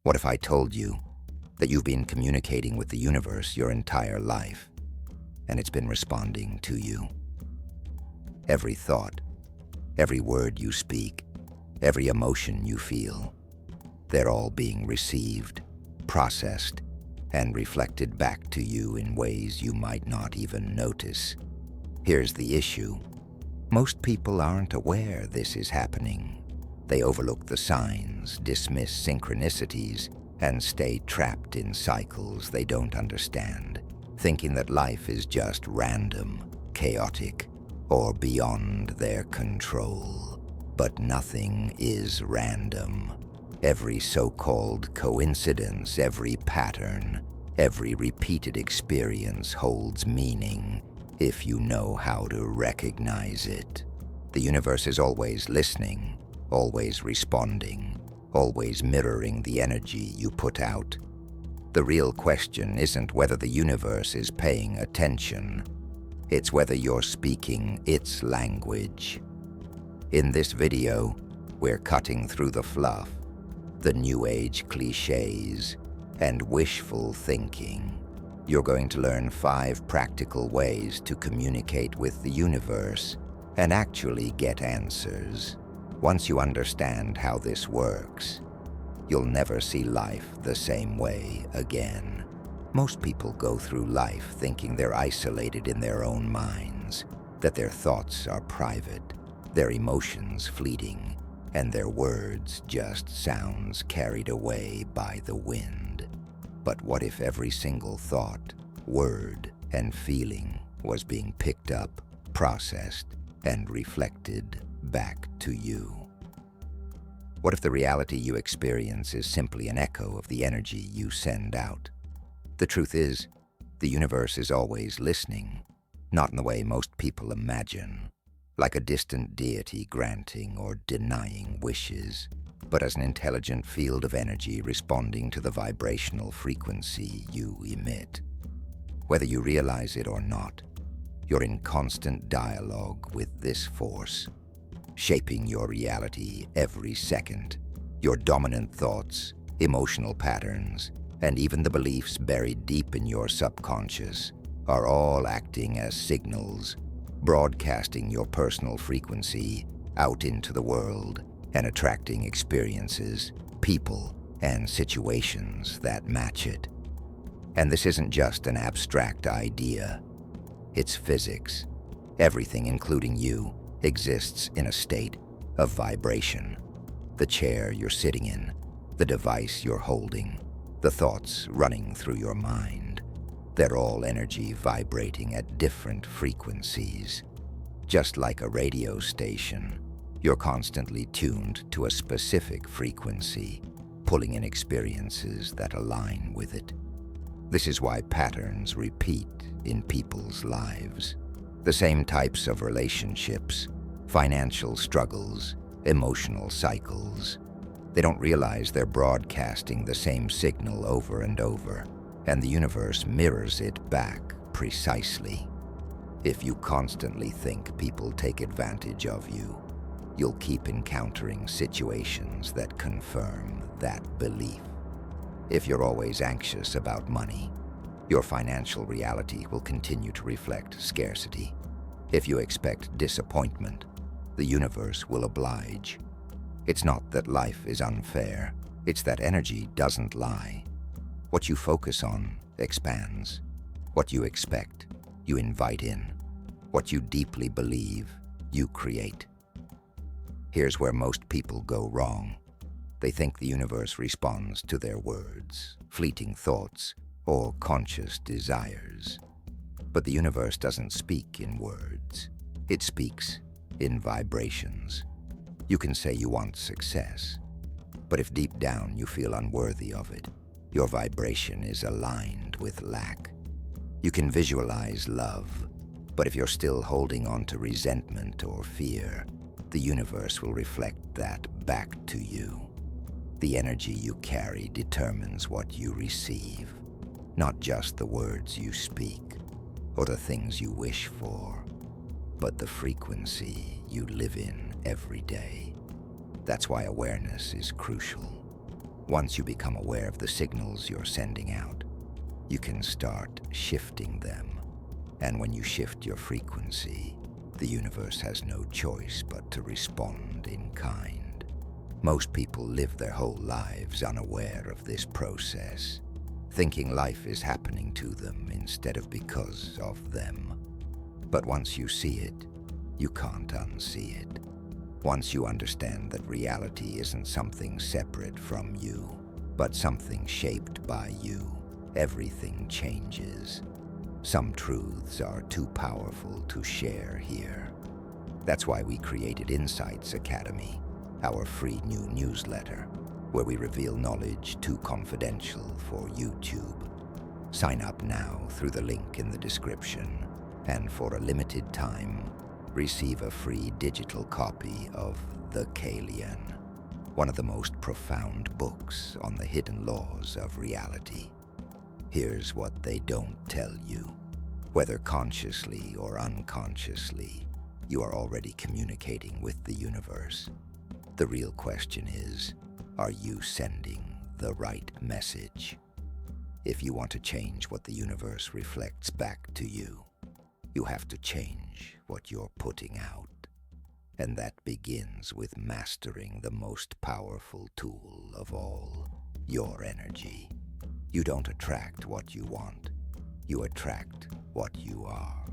What if I told you that you've been communicating with the universe your entire life, and it's been responding to you? Every thought, every word you speak, every emotion you feel, they're all being received, processed, and reflected back to you in ways you might not even notice. Here's the issue. Most people aren't aware this is happening. They overlook the signs, dismiss synchronicities, and stay trapped in cycles they don't understand, thinking that life is just random, chaotic, or beyond their control. But nothing is random. Every so-called coincidence, every pattern, every repeated experience holds meaning if you know how to recognize it. The universe is always listening, always responding, always mirroring the energy you put out. The real question isn't whether the universe is paying attention. It's whether you're speaking its language. In this video, we're cutting through the fluff, the New Age cliches, and wishful thinking. You're going to learn 5 practical ways to communicate with the universe and actually get answers. Once you understand how this works, you'll never see life the same way again. Most people go through life thinking they're isolated in their own minds, that their thoughts are private, their emotions fleeting, and their words just sounds carried away by the wind. But what if every single thought, word, and feeling was being picked up, processed, and reflected back to you? What if the reality you experience is simply an echo of the energy you send out? The truth is, the universe is always listening, not in the way most people imagine, like a distant deity granting or denying wishes, but as an intelligent field of energy responding to the vibrational frequency you emit. Whether you realize it or not, you're in constant dialogue with this force, shaping your reality every second. Your dominant thoughts, emotional patterns, and even the beliefs buried deep in your subconscious are all acting as signals, broadcasting your personal frequency out into the world and attracting experiences, people, and situations that match it. And this isn't just an abstract idea. It's physics. Everything, including you, exists in a state of vibration. The chair you're sitting in, the device you're holding, the thoughts running through your mind, they're all energy vibrating at different frequencies. Just like a radio station, you're constantly tuned to a specific frequency, pulling in experiences that align with it. This is why patterns repeat in people's lives. The same types of relationships, financial struggles, emotional cycles. They don't realize they're broadcasting the same signal over and over, and the universe mirrors it back precisely. If you constantly think people take advantage of you, you'll keep encountering situations that confirm that belief. If you're always anxious about money, your financial reality will continue to reflect scarcity. If you expect disappointment, the universe will oblige. It's not that life is unfair, it's that energy doesn't lie. What you focus on expands. What you expect, you invite in. What you deeply believe, you create. Here's where most people go wrong. They think the universe responds to their words, fleeting thoughts, or conscious desires. But the universe doesn't speak in words. It speaks in vibrations. You can say you want success, but if deep down you feel unworthy of it, your vibration is aligned with lack. You can visualize love, but if you're still holding on to resentment or fear, the universe will reflect that back to you. The energy you carry determines what you receive, not just the words you speak or the things you wish for, but the frequency you live in every day. That's why awareness is crucial. Once you become aware of the signals you're sending out, you can start shifting them. And when you shift your frequency, the universe has no choice but to respond in kind. Most people live their whole lives unaware of this process, thinking life is happening to them instead of because of them. But once you see it, you can't unsee it. Once you understand that reality isn't something separate from you, but something shaped by you, everything changes. Some truths are too powerful to share here. That's why we created Insights Academy, our free new newsletter, where we reveal knowledge too confidential for YouTube. Sign up now through the link in the description, and for a limited time, receive a free digital copy of The Kalian, one of the most profound books on the hidden laws of reality. Here's what they don't tell you. Whether consciously or unconsciously, you are already communicating with the universe. The real question is, are you sending the right message? If you want to change what the universe reflects back to you, you have to change what you're putting out. And that begins with mastering the most powerful tool of all, your energy. You don't attract what you want. You attract what you are.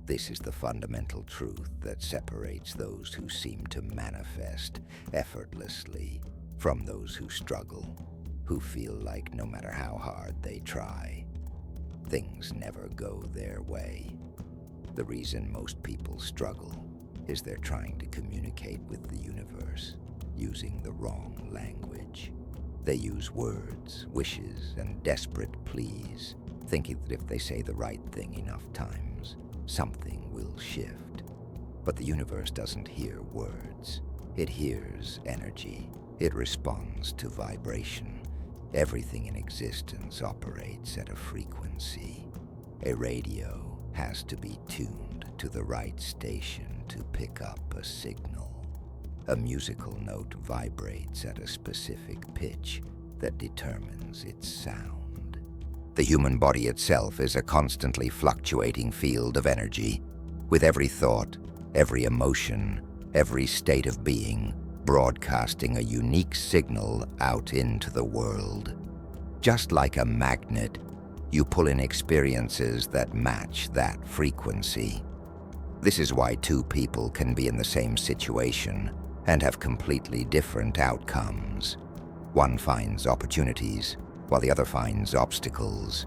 This is the fundamental truth that separates those who seem to manifest effortlessly from those who struggle, who feel like no matter how hard they try, things never go their way. The reason most people struggle is they're trying to communicate with the universe using the wrong language. They use words, wishes, and desperate pleas, thinking that if they say the right thing enough times, something will shift. But the universe doesn't hear words. It hears energy. It responds to vibration. Everything in existence operates at a frequency. A radio has to be tuned to the right station to pick up a signal. A musical note vibrates at a specific pitch that determines its sound. The human body itself is a constantly fluctuating field of energy, with every thought, every emotion, every state of being broadcasting a unique signal out into the world. Just like a magnet, you pull in experiences that match that frequency. This is why two people can be in the same situation and have completely different outcomes. One finds opportunities, while the other finds obstacles.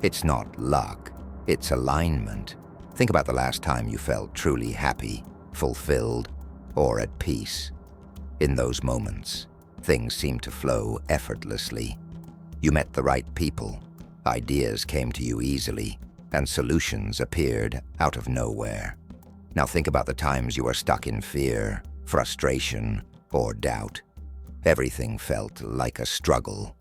It's not luck, it's alignment. Think about the last time you felt truly happy, fulfilled, or at peace. In those moments, things seem to flow effortlessly. You met the right people, ideas came to you easily, and solutions appeared out of nowhere. Now think about the times you were stuck in fear, frustration, or doubt. Everything felt like a struggle.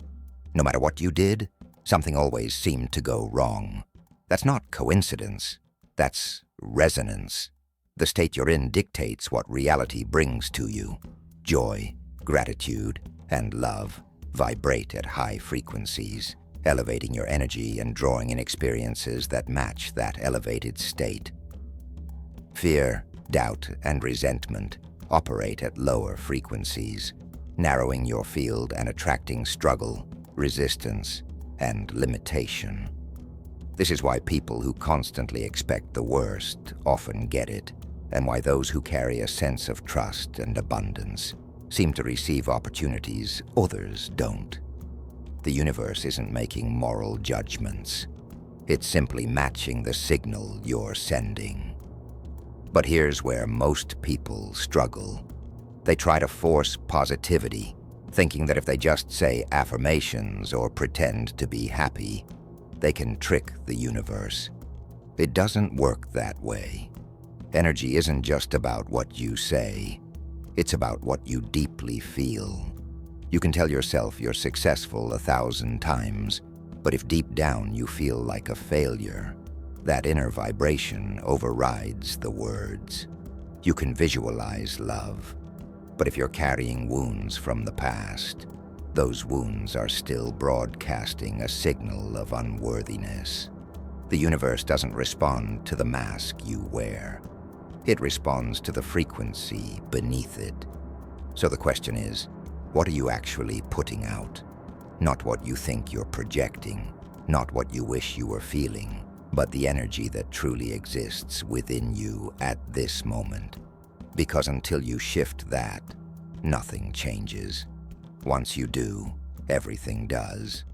No matter what you did, something always seemed to go wrong. That's not coincidence. That's resonance. The state you're in dictates what reality brings to you. Joy, gratitude, and love vibrate at high frequencies, elevating your energy and drawing in experiences that match that elevated state. Fear, doubt, and resentment operate at lower frequencies, narrowing your field and attracting struggle, resistance, and limitation. This is why people who constantly expect the worst often get it, and why those who carry a sense of trust and abundance seem to receive opportunities others don't. The universe isn't making moral judgments. It's simply matching the signal you're sending. But here's where most people struggle. They try to force positivity, thinking that if they just say affirmations or pretend to be happy, they can trick the universe. It doesn't work that way. Energy isn't just about what you say. It's about what you deeply feel. You can tell yourself you're successful 1,000 times, but if deep down you feel like a failure, that inner vibration overrides the words. You can visualize love, but if you're carrying wounds from the past, those wounds are still broadcasting a signal of unworthiness. The universe doesn't respond to the mask you wear. It responds to the frequency beneath it. So the question is, what are you actually putting out? Not what you think you're projecting, not what you wish you were feeling, but the energy that truly exists within you at this moment. Because until you shift that, nothing changes. Once you do, everything does.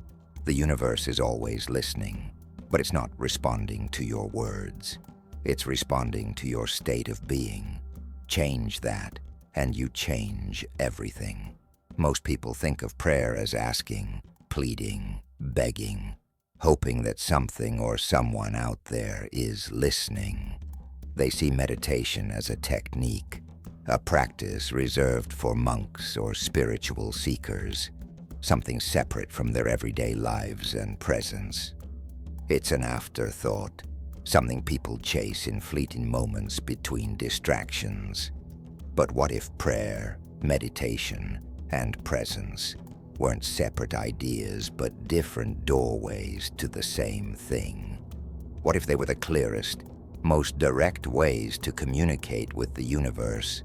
The universe is always listening, but it's not responding to your words. It's responding to your state of being. Change that, and you change everything. Most people think of prayer as asking, pleading, begging, hoping that something or someone out there is listening. They see meditation as a technique, a practice reserved for monks or spiritual seekers, something separate from their everyday lives and presence. It's an afterthought, something people chase in fleeting moments between distractions. But what if prayer, meditation, and presence weren't separate ideas but different doorways to the same thing? What if they were the clearest, most direct ways to communicate with the universe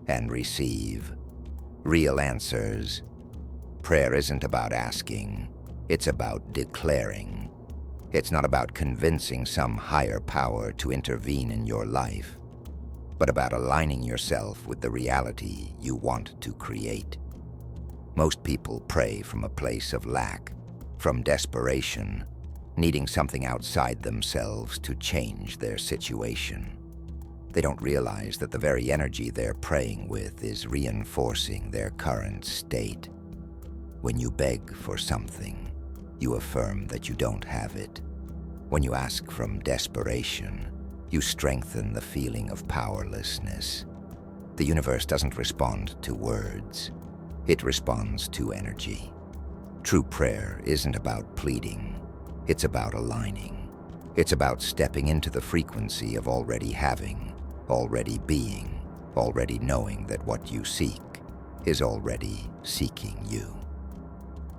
and receive real answers? Prayer isn't about asking, it's about declaring. It's not about convincing some higher power to intervene in your life, but about aligning yourself with the reality you want to create. Most people pray from a place of lack, from desperation, needing something outside themselves to change their situation. They don't realize that the very energy they're praying with is reinforcing their current state. When you beg for something, you affirm that you don't have it. When you ask from desperation, you strengthen the feeling of powerlessness. The universe doesn't respond to words. It responds to energy. True prayer isn't about pleading. It's about aligning. It's about stepping into the frequency of already having, already being, already knowing that what you seek is already seeking you.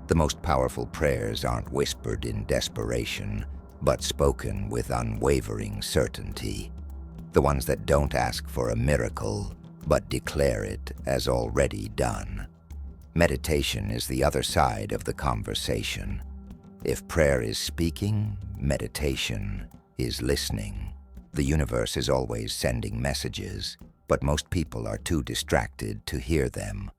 The most powerful prayers aren't whispered in desperation, but spoken with unwavering certainty. The ones that don't ask for a miracle, but declare it as already done. Meditation is the other side of the conversation. If prayer is speaking, meditation is listening. The universe is always sending messages, but most people are too distracted to hear them.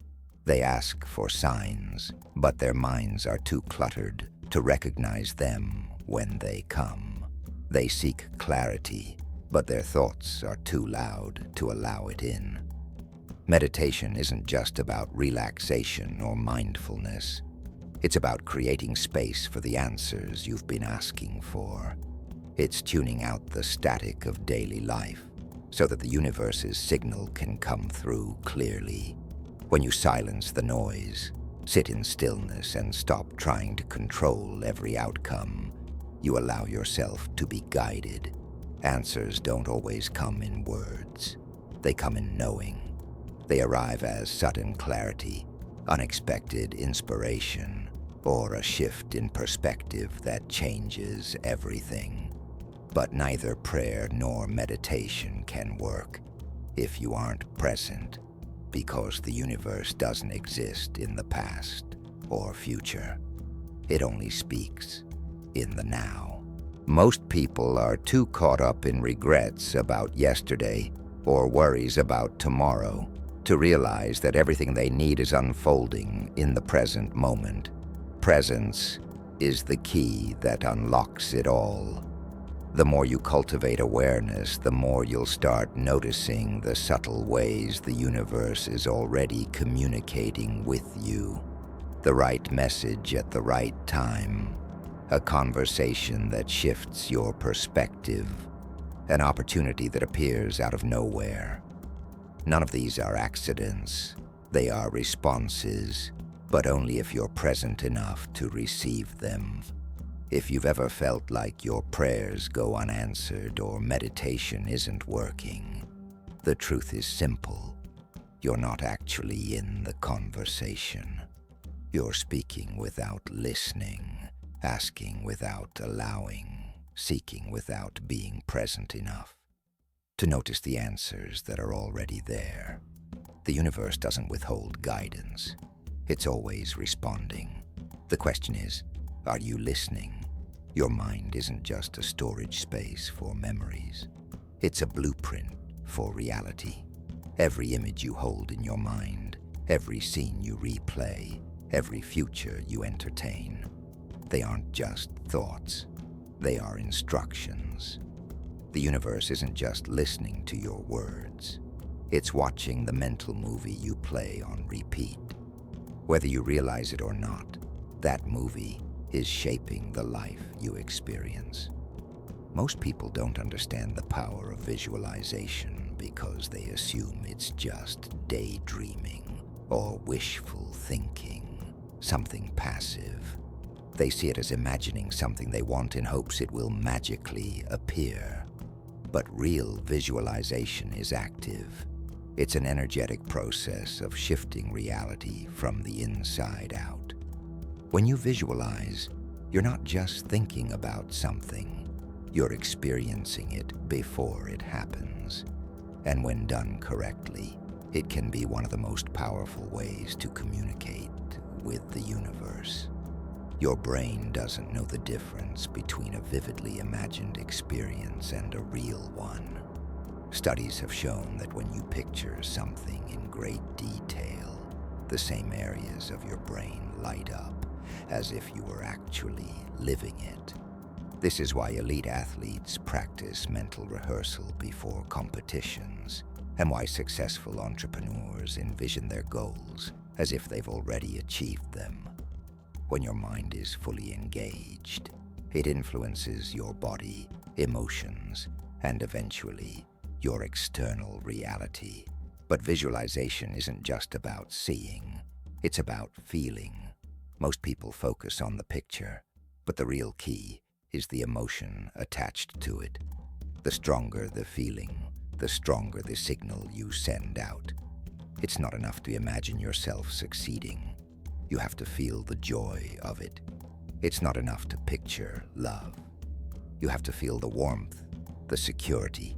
They ask for signs, but their minds are too cluttered to recognize them when they come. They seek clarity, but their thoughts are too loud to allow it in. Meditation isn't just about relaxation or mindfulness. It's about creating space for the answers you've been asking for. It's tuning out the static of daily life so that the universe's signal can come through clearly. When you silence the noise, sit in stillness and stop trying to control every outcome, you allow yourself to be guided. Answers don't always come in words. They come in knowing. They arrive as sudden clarity, unexpected inspiration, or a shift in perspective that changes everything. But neither prayer nor meditation can work if you aren't present, because the universe doesn't exist in the past or future. It only speaks in the now. Most people are too caught up in regrets about yesterday or worries about tomorrow to realize that everything they need is unfolding in the present moment. Presence is the key that unlocks it all. The more you cultivate awareness, the more you'll start noticing the subtle ways the universe is already communicating with you. The right message at the right time. A conversation that shifts your perspective. An opportunity that appears out of nowhere. None of these are accidents. They are responses, but only if you're present enough to receive them. If you've ever felt like your prayers go unanswered or meditation isn't working, the truth is simple. You're not actually in the conversation. You're speaking without listening, asking without allowing, seeking without being present enough to notice the answers that are already there. The universe doesn't withhold guidance. It's always responding. The question is, are you listening? Your mind isn't just a storage space for memories. It's a blueprint for reality. Every image you hold in your mind, every scene you replay, every future you entertain, they aren't just thoughts. They are instructions. The universe isn't just listening to your words. It's watching the mental movie you play on repeat. Whether you realize it or not, that movie is shaping the life you experience. Most people don't understand the power of visualization because they assume it's just daydreaming or wishful thinking, something passive. They see it as imagining something they want in hopes it will magically appear. But real visualization is active. It's an energetic process of shifting reality from the inside out. When you visualize, you're not just thinking about something, you're experiencing it before it happens. And when done correctly, it can be one of the most powerful ways to communicate with the universe. Your brain doesn't know the difference between a vividly imagined experience and a real one. Studies have shown that when you picture something in great detail, the same areas of your brain light up as if you were actually living it. This is why elite athletes practice mental rehearsal before competitions, and why successful entrepreneurs envision their goals as if they've already achieved them. When your mind is fully engaged, it influences your body, emotions, and eventually your external reality. But visualization isn't just about seeing, it's about feeling. Most people focus on the picture, but the real key is the emotion attached to it. The stronger the feeling, the stronger the signal you send out. It's not enough to imagine yourself succeeding. You have to feel the joy of it. It's not enough to picture love. You have to feel the warmth, the security,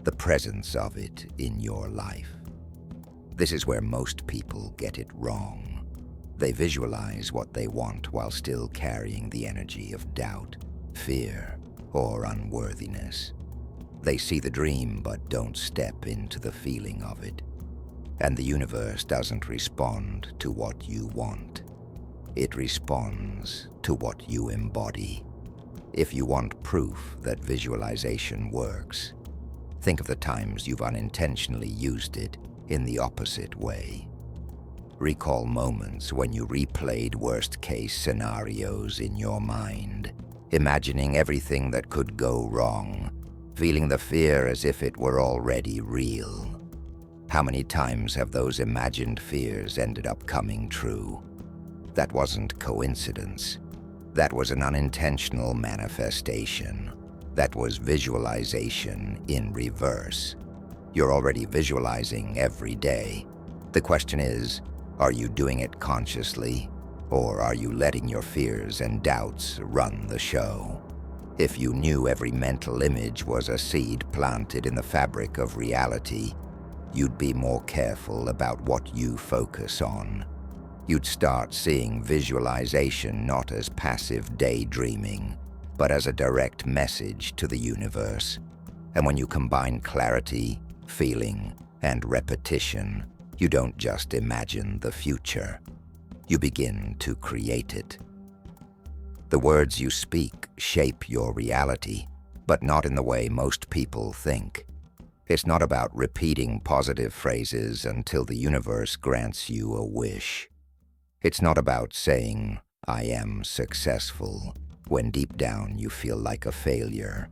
the presence of it in your life. This is where most people get it wrong. They visualize what they want while still carrying the energy of doubt, fear, or unworthiness. They see the dream but don't step into the feeling of it. And the universe doesn't respond to what you want. It responds to what you embody. If you want proof that visualization works, think of the times you've unintentionally used it in the opposite way. Recall moments when you replayed worst-case scenarios in your mind, imagining everything that could go wrong, feeling the fear as if it were already real. How many times have those imagined fears ended up coming true? That wasn't coincidence. That was an unintentional manifestation. That was visualization in reverse. You're already visualizing every day. The question is, are you doing it consciously, or are you letting your fears and doubts run the show? If you knew every mental image was a seed planted in the fabric of reality, you'd be more careful about what you focus on. You'd start seeing visualization not as passive daydreaming, but as a direct message to the universe. And when you combine clarity, feeling, and repetition, you don't just imagine the future. You begin to create it. The words you speak shape your reality, but not in the way most people think. It's not about repeating positive phrases until the universe grants you a wish. It's not about saying, "I am successful," when deep down you feel like a failure.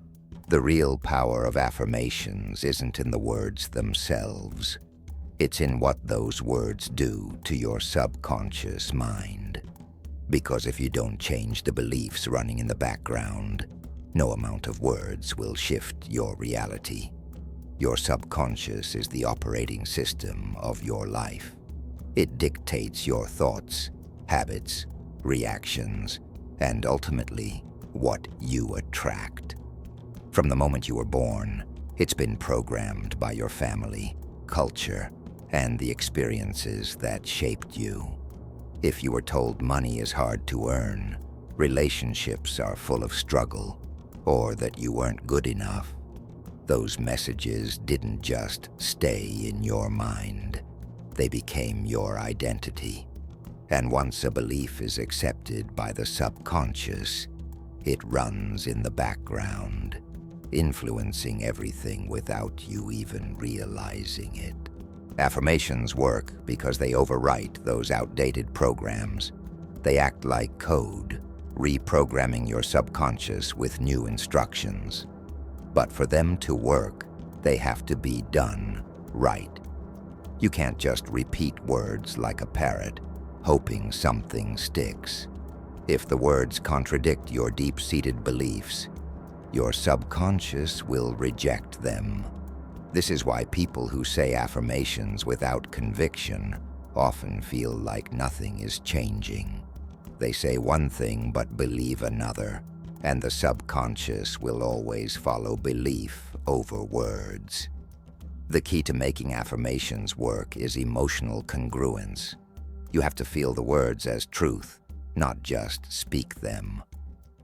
The real power of affirmations isn't in the words themselves. It's in what those words do to your subconscious mind. Because if you don't change the beliefs running in the background, no amount of words will shift your reality. Your subconscious is the operating system of your life. It dictates your thoughts, habits, reactions, and ultimately, what you attract. From the moment you were born, it's been programmed by your family, culture, and the experiences that shaped you. If you were told money is hard to earn, relationships are full of struggle, or that you weren't good enough, those messages didn't just stay in your mind. They became your identity. And once a belief is accepted by the subconscious, it runs in the background, influencing everything without you even realizing it. Affirmations work because they overwrite those outdated programs. They act like code, reprogramming your subconscious with new instructions. But for them to work, they have to be done right. You can't just repeat words like a parrot, hoping something sticks. If the words contradict your deep-seated beliefs, your subconscious will reject them. This is why people who say affirmations without conviction often feel like nothing is changing. They say one thing but believe another, and the subconscious will always follow belief over words. The key to making affirmations work is emotional congruence. You have to feel the words as truth, not just speak them.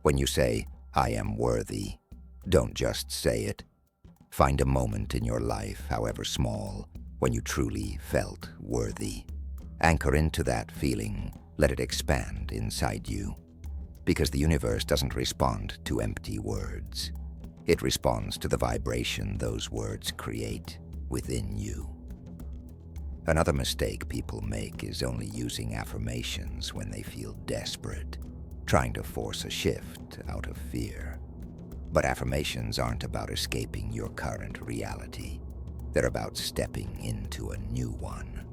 When you say, "I am worthy," don't just say it. Find a moment in your life, however small, when you truly felt worthy. Anchor into that feeling, let it expand inside you. Because the universe doesn't respond to empty words. It responds to the vibration those words create within you. Another mistake people make is only using affirmations when they feel desperate, trying to force a shift out of fear. But affirmations aren't about escaping your current reality. They're about stepping into a new one.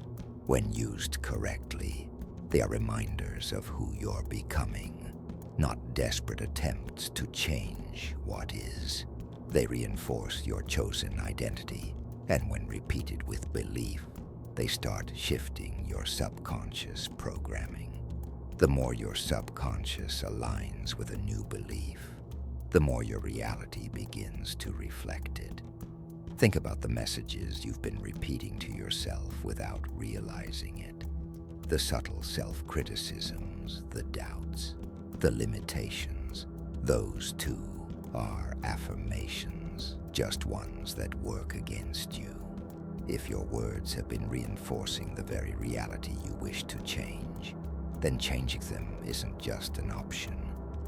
When used correctly, they are reminders of who you're becoming, not desperate attempts to change what is. They reinforce your chosen identity, and when repeated with belief, they start shifting your subconscious programming. The more your subconscious aligns with a new belief, the more your reality begins to reflect it. Think about the messages you've been repeating to yourself without realizing it. The subtle self-criticisms, the doubts, the limitations. Those too are affirmations, just ones that work against you. If your words have been reinforcing the very reality you wish to change, then changing them isn't just an option,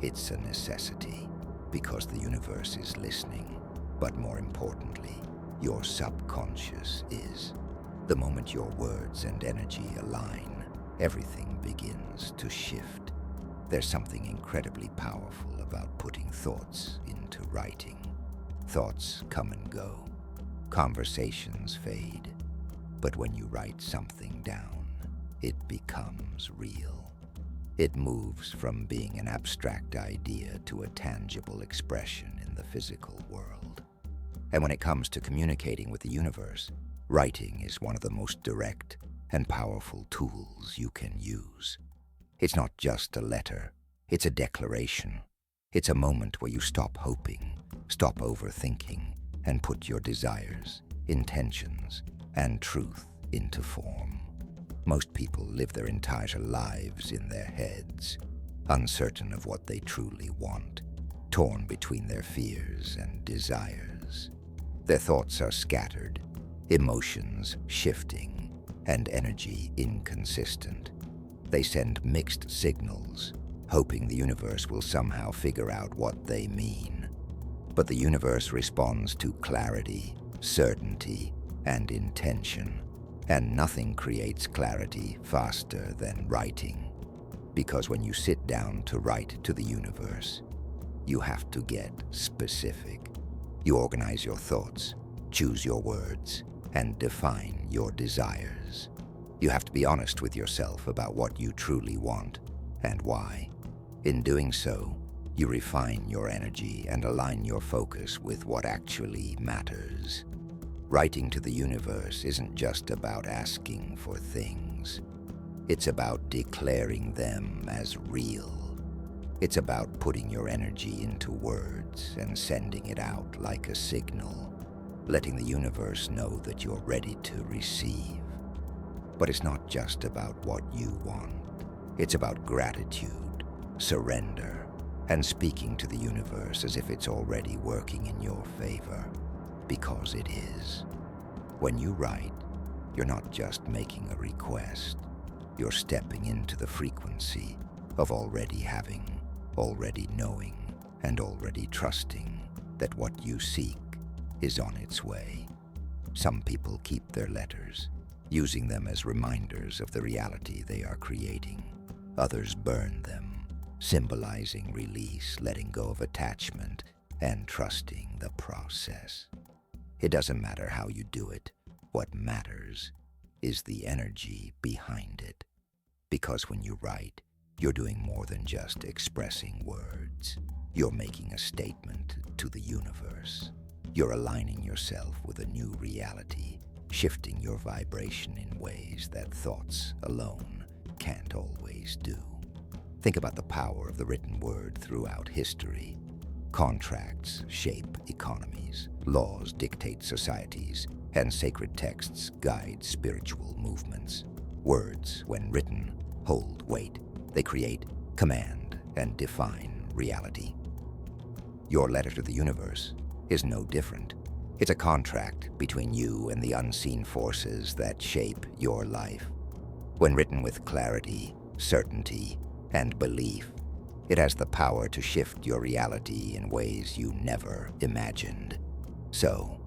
it's a necessity. Because the universe is listening, but more importantly, your subconscious is. The moment your words and energy align, everything begins to shift. There's something incredibly powerful about putting thoughts into writing. Thoughts come and go. Conversations fade. But when you write something down, it becomes real. It moves from being an abstract idea to a tangible expression in the physical world. And when it comes to communicating with the universe, writing is one of the most direct and powerful tools you can use. It's not just a letter, it's a declaration. It's a moment where you stop hoping, stop overthinking, and put your desires, intentions, and truth into form. Most people live their entire lives in their heads, uncertain of what they truly want, torn between their fears and desires. Their thoughts are scattered, emotions shifting, and energy inconsistent. They send mixed signals, hoping the universe will somehow figure out what they mean. But the universe responds to clarity, certainty, and intention. And nothing creates clarity faster than writing. Because when you sit down to write to the universe, you have to get specific. You organize your thoughts, choose your words, and define your desires. You have to be honest with yourself about what you truly want and why. In doing so, you refine your energy and align your focus with what actually matters. Writing to the universe isn't just about asking for things. It's about declaring them as real. It's about putting your energy into words and sending it out like a signal, letting the universe know that you're ready to receive. But it's not just about what you want. It's about gratitude, surrender, and speaking to the universe as if it's already working in your favor, because it is. When you write, you're not just making a request. You're stepping into the frequency of already having, already knowing, and already trusting that what you seek is on its way. Some people keep their letters, using them as reminders of the reality they are creating. Others burn them, symbolizing release, letting go of attachment, and trusting the process. It doesn't matter how you do it. What matters is the energy behind it. Because when you write, you're doing more than just expressing words. You're making a statement to the universe. You're aligning yourself with a new reality, shifting your vibration in ways that thoughts alone can't always do. Think about the power of the written word throughout history. Contracts shape economies, laws dictate societies, and sacred texts guide spiritual movements. Words, when written, hold weight. They create, command, and define reality. Your letter to the universe is no different. It's a contract between you and the unseen forces that shape your life. When written with clarity, certainty, and belief, it has the power to shift your reality in ways you never imagined. So,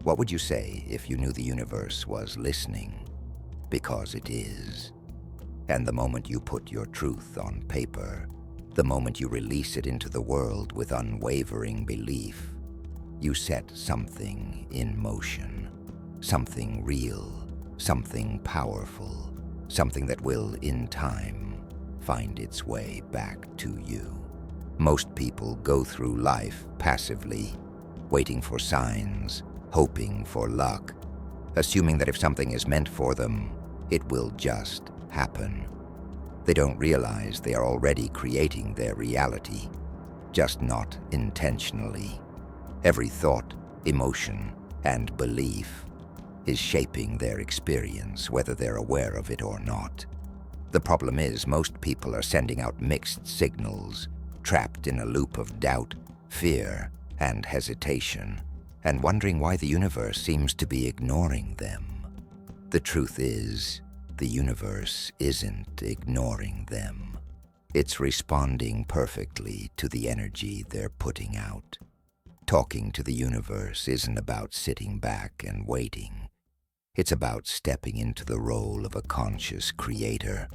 what would you say if you knew the universe was listening? Because it is. And the moment you put your truth on paper, the moment you release it into the world with unwavering belief, you set something in motion, something real, something powerful, something that will, in time, find its way back to you. Most people go through life passively, waiting for signs, hoping for luck, assuming that if something is meant for them, it will just happen. They don't realize they are already creating their reality, just not intentionally. Every thought, emotion, and belief is shaping their experience, whether they're aware of it or not. The problem is, most people are sending out mixed signals, trapped in a loop of doubt, fear, and hesitation, and wondering why the universe seems to be ignoring them. The truth is, the universe isn't ignoring them. It's responding perfectly to the energy they're putting out. Talking to the universe isn't about sitting back and waiting. It's about stepping into the role of a conscious creator,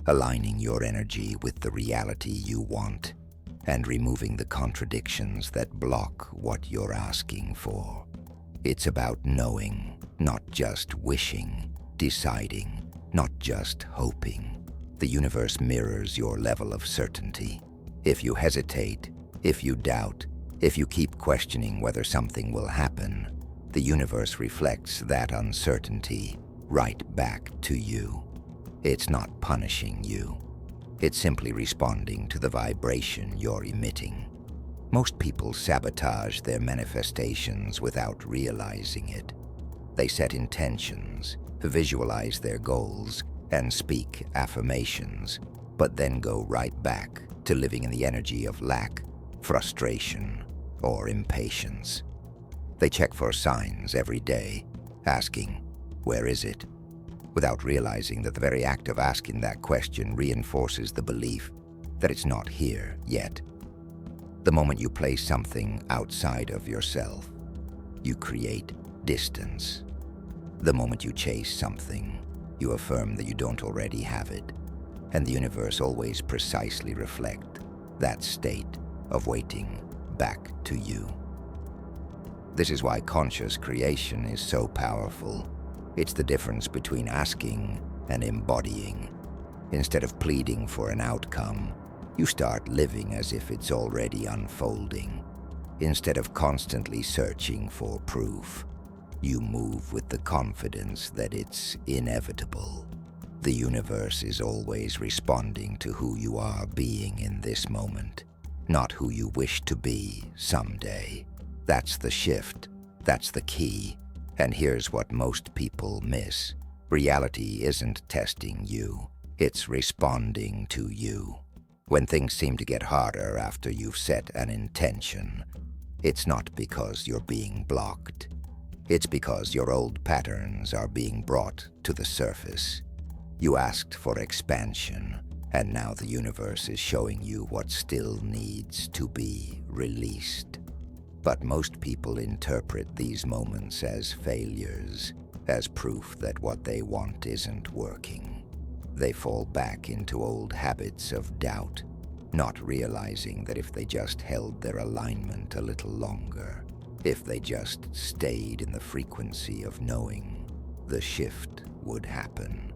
aligning your energy with the reality you want, and removing the contradictions that block what you're asking for. It's about knowing, not just wishing, deciding, not just hoping. The universe mirrors your level of certainty. If you hesitate, if you doubt, if you keep questioning whether something will happen, the universe reflects that uncertainty right back to you. It's not punishing you. It's simply responding to the vibration you're emitting. Most people sabotage their manifestations without realizing it. They set intentions, visualize their goals, and speak affirmations, but then go right back to living in the energy of lack, frustration, or impatience. They check for signs every day, asking, "Where is it?" without realizing that the very act of asking that question reinforces the belief that it's not here yet. The moment you place something outside of yourself, you create distance. The moment you chase something, you affirm that you don't already have it, and the universe always precisely reflects that state of waiting back to you. This is why conscious creation is so powerful. It's the difference between asking and embodying. Instead of pleading for an outcome, you start living as if it's already unfolding. Instead of constantly searching for proof, you move with the confidence that it's inevitable. The universe is always responding to who you are being in this moment, not who you wish to be someday. That's the shift. That's the key. And here's what most people miss. Reality isn't testing you. It's responding to you. When things seem to get harder after you've set an intention, it's not because you're being blocked. It's because your old patterns are being brought to the surface. You asked for expansion, and now the universe is showing you what still needs to be released. But most people interpret these moments as failures, as proof that what they want isn't working. They fall back into old habits of doubt, not realizing that if they just held their alignment a little longer, if they just stayed in the frequency of knowing, the shift would happen.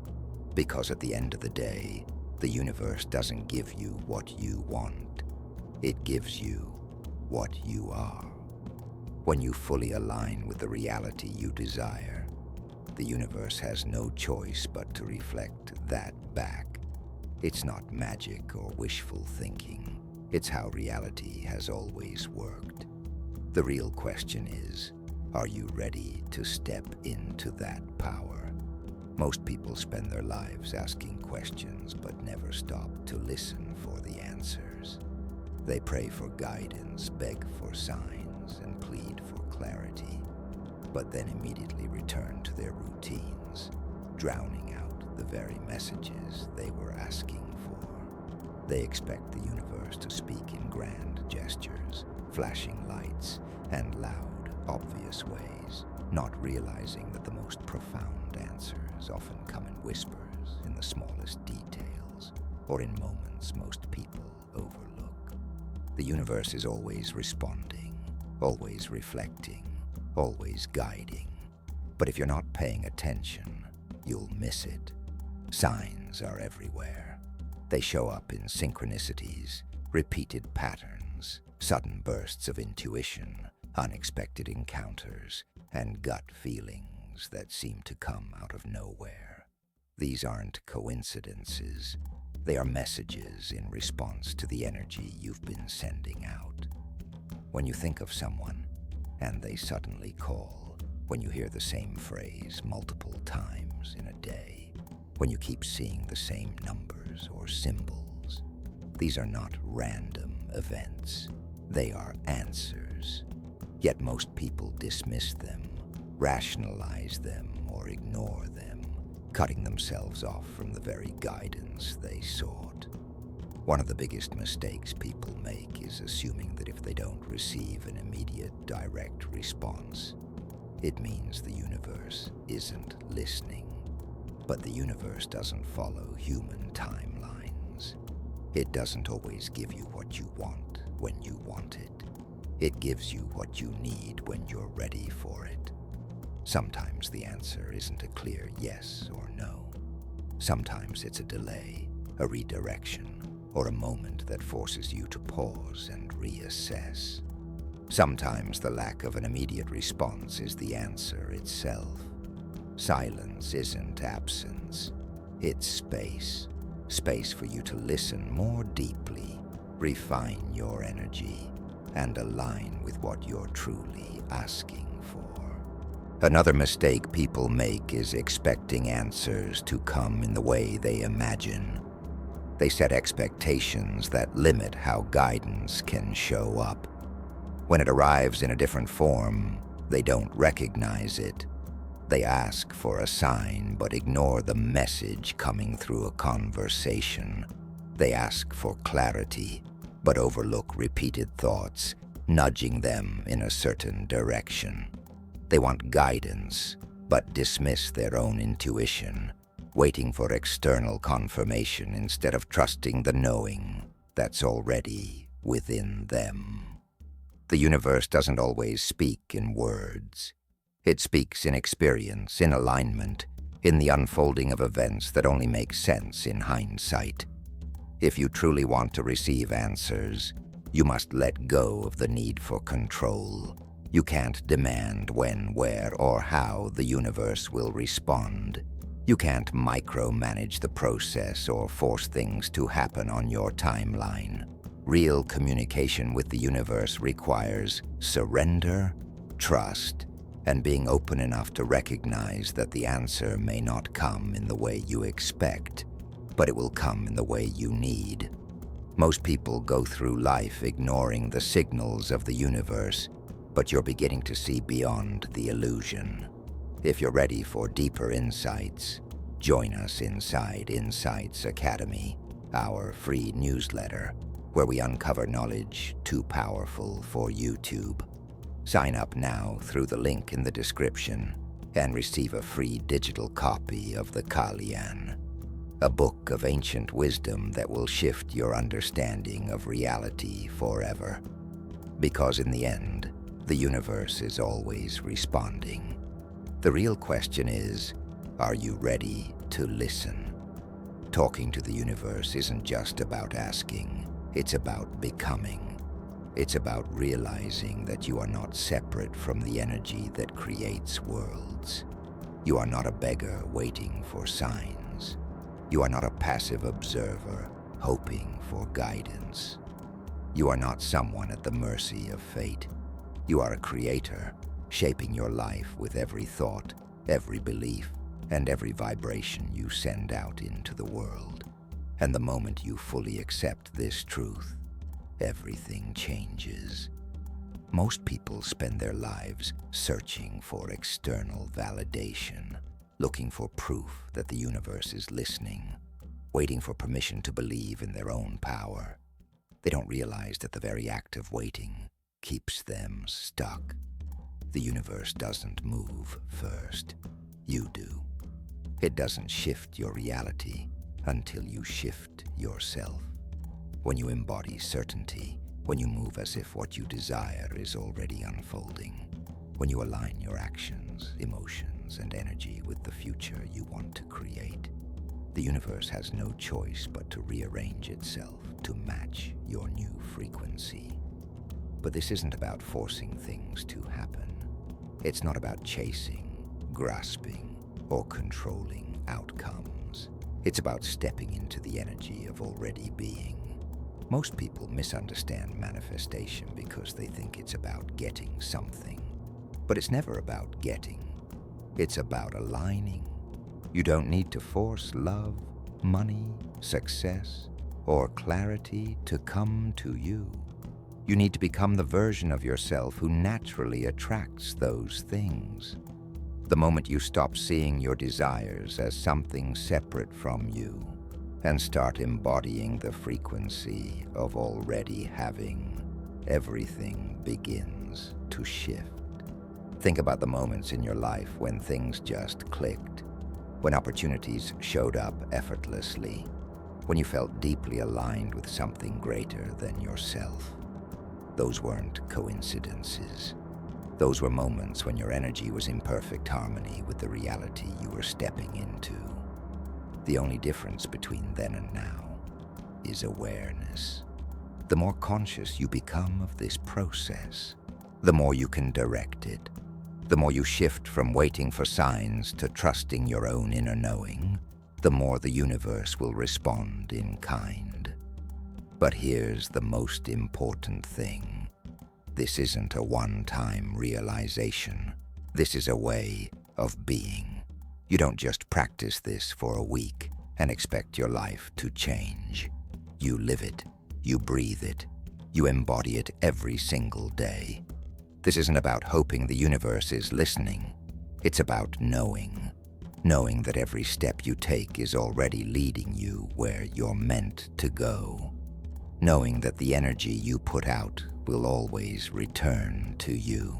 Because at the end of the day, the universe doesn't give you what you want. It gives you what you are. When you fully align with the reality you desire, the universe has no choice but to reflect that back. It's not magic or wishful thinking. It's how reality has always worked. The real question is, are you ready to step into that power? Most people spend their lives asking questions but never stop to listen for the answers. They pray for guidance, beg for signs, and plead for clarity, but then immediately return to their routines, drowning out the very messages they were asking for. They expect the universe to speak in grand gestures, flashing lights, and loud, obvious ways, not realizing that the most profound answers often come in whispers, in the smallest details, or in moments most people overlook. The universe is always responding, always reflecting, always guiding. But if you're not paying attention, you'll miss it. Signs are everywhere. They show up in synchronicities, repeated patterns, sudden bursts of intuition, unexpected encounters, and gut feelings that seem to come out of nowhere. These aren't coincidences. They are messages in response to the energy you've been sending out. When you think of someone and they suddenly call, when you hear the same phrase multiple times in a day, when you keep seeing the same numbers or symbols, these are not random events. They are answers. Yet most people dismiss them, rationalize them, or ignore them, cutting themselves off from the very guidance they sought. One of the biggest mistakes people make is assuming that if they don't receive an immediate, direct response, it means the universe isn't listening. But the universe doesn't follow human timelines. It doesn't always give you what you want when you want it. It gives you what you need when you're ready for it. Sometimes the answer isn't a clear yes or no. Sometimes it's a delay, a redirection, or a moment that forces you to pause and reassess. Sometimes the lack of an immediate response is the answer itself. Silence isn't absence, it's space. Space for you to listen more deeply, refine your energy, and align with what you're truly asking for. Another mistake people make is expecting answers to come in the way they imagine. They set expectations that limit how guidance can show up. When it arrives in a different form, they don't recognize it. They ask for a sign but ignore the message coming through a conversation. They ask for clarity but overlook repeated thoughts, nudging them in a certain direction. They want guidance, but dismiss their own intuition, waiting for external confirmation instead of trusting the knowing that's already within them. The universe doesn't always speak in words. It speaks in experience, in alignment, in the unfolding of events that only make sense in hindsight. If you truly want to receive answers, you must let go of the need for control. You can't demand when, where, or how the universe will respond. You can't micromanage the process or force things to happen on your timeline. Real communication with the universe requires surrender, trust, and being open enough to recognize that the answer may not come in the way you expect, but it will come in the way you need. Most people go through life ignoring the signals of the universe, but you're beginning to see beyond the illusion. If you're ready for deeper insights, join us inside Insights Academy, our free newsletter, where we uncover knowledge too powerful for YouTube. Sign up now through the link in the description and receive a free digital copy of the Kalyan, a book of ancient wisdom that will shift your understanding of reality forever. Because in the end, the universe is always responding. The real question is, are you ready to listen? Talking to the universe isn't just about asking, it's about becoming. It's about realizing that you are not separate from the energy that creates worlds. You are not a beggar waiting for signs. You are not a passive observer hoping for guidance. You are not someone at the mercy of fate. You are a creator, shaping your life with every thought, every belief, and every vibration you send out into the world. And the moment you fully accept this truth, everything changes. Most people spend their lives searching for external validation, looking for proof that the universe is listening, waiting for permission to believe in their own power. They don't realize that the very act of waiting keeps them stuck. The universe doesn't move first. You do. It doesn't shift your reality until you shift yourself. When you embody certainty, when you move as if what you desire is already unfolding, when you align your actions, emotions, and energy with the future you want to create, the universe has no choice but to rearrange itself to match your new frequency. But this isn't about forcing things to happen. It's not about chasing, grasping, or controlling outcomes. It's about stepping into the energy of already being. Most people misunderstand manifestation because they think it's about getting something. But it's never about getting. It's about aligning. You don't need to force love, money, success, or clarity to come to you. You need to become the version of yourself who naturally attracts those things. The moment you stop seeing your desires as something separate from you and start embodying the frequency of already having, everything begins to shift. Think about the moments in your life when things just clicked, when opportunities showed up effortlessly, when you felt deeply aligned with something greater than yourself. Those weren't coincidences. Those were moments when your energy was in perfect harmony with the reality you were stepping into. The only difference between then and now is awareness. The more conscious you become of this process, the more you can direct it. The more you shift from waiting for signs to trusting your own inner knowing, the more the universe will respond in kind. But here's the most important thing. This isn't a one-time realization. This is a way of being. You don't just practice this for a week and expect your life to change. You live it, you breathe it, you embody it every single day. This isn't about hoping the universe is listening. It's about knowing that every step you take is already leading you where you're meant to go. Knowing that the energy you put out will always return to you.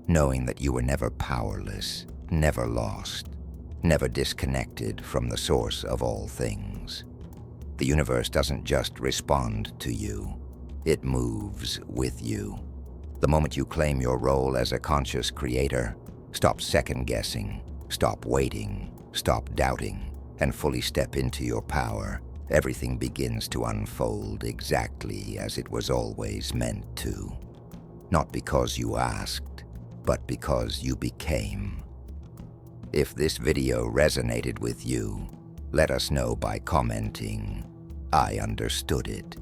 Knowing that you were never powerless, never lost, never disconnected from the source of all things. The universe doesn't just respond to you, it moves with you. The moment you claim your role as a conscious creator, stop second-guessing, stop waiting, stop doubting, and fully step into your power, everything begins to unfold exactly as it was always meant to. Not because you asked, but because you became. If this video resonated with you, let us know by commenting, "I understood it."